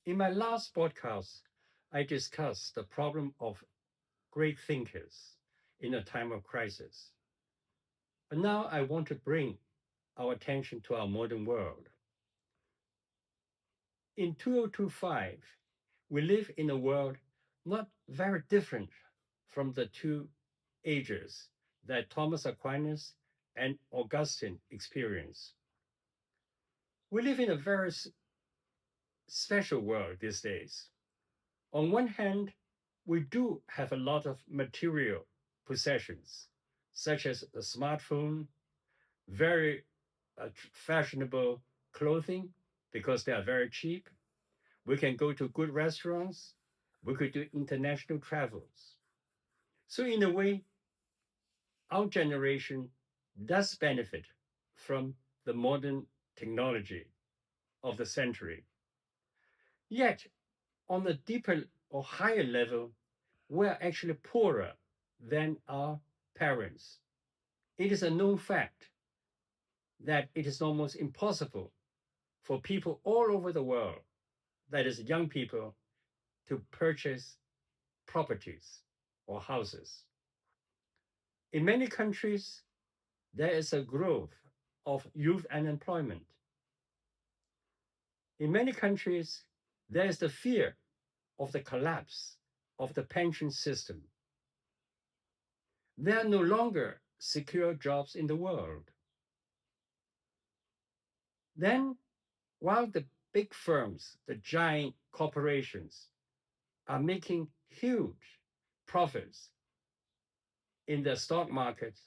In my last podcast, I discussed the problem of great thinkers in a time of crisis. But now I want to bring our attention to our modern world. In 2025, we live in a world not very different from the two ages that Thomas Aquinas and Augustine experienced. We live in a very special world these days. On one hand, we do have a lot of material possessions, such as a smartphone, very fashionable clothing because they are very cheap. We can go to good restaurants. We could do international travels. So, in a way, our generation does benefit from the modern technology of the century. Yet, on a deeper or higher level, we're actually poorer than our parents. It is a known fact that it is almost impossible for people all over the world, that is, young people, to purchase properties or houses. In many countries, there is a growth of youth unemployment. In many countries, there is the fear of the collapse of the pension system. There are no longer secure jobs in the world. Then, while the big firms, the giant corporations, are making huge profits in the stock market,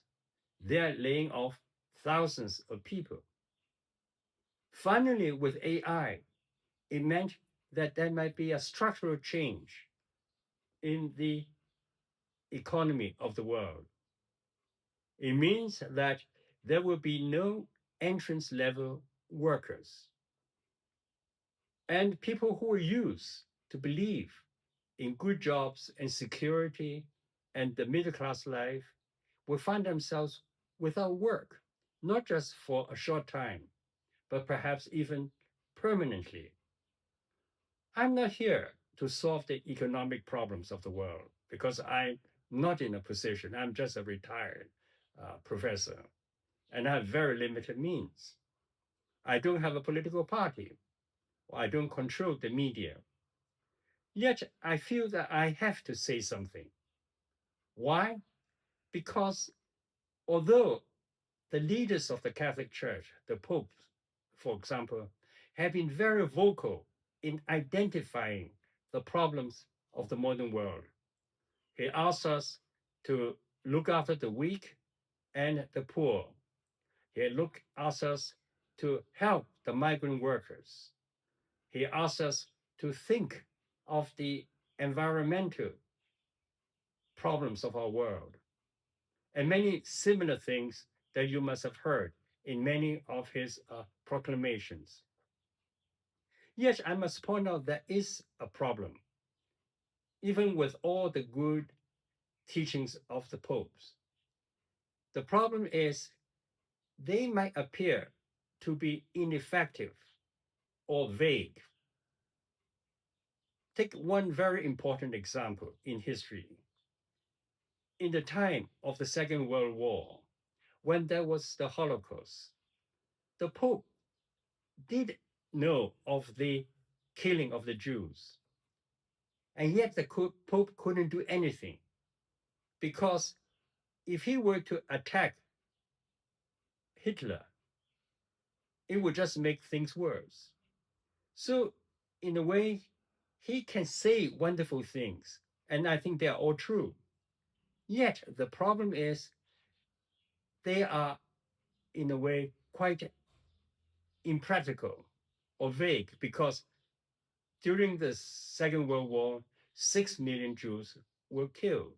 they're laying off thousands of people. Finally, with AI, it meant that there might be a structural change in the economy of the world. It means that there will be no entrance level workers. And people who are used to believe in good jobs and security and the middle class life will find themselves without work, not just for a short time, but perhaps even permanently. I'm not here to solve the economic problems of the world because I'm not in a position, I'm just a retired professor, and I have very limited means. I don't have a political party, or I don't control the media. Yet I feel that I have to say something. Why? Because although the leaders of the Catholic Church, the Pope, for example, have been very vocal in identifying the problems of the modern world. He asks us to look after the weak and the poor. He asks us to help the migrant workers. He asks us to think of the environmental problems of our world, and many similar things that you must have heard in many of his proclamations. Yet I must point out there is a problem, even with all the good teachings of the popes. The problem is they might appear to be ineffective or vague. Take one very important example in history. In the time of the Second World War, when there was the Holocaust, the Pope did know of the killing of the Jews. And yet the Pope couldn't do anything because if he were to attack Hitler, it would just make things worse. So, in a way, he can say wonderful things, and I think they are all true. Yet the problem is they are, in a way, quite impractical or vague because during the Second World War, 6 million Jews were killed.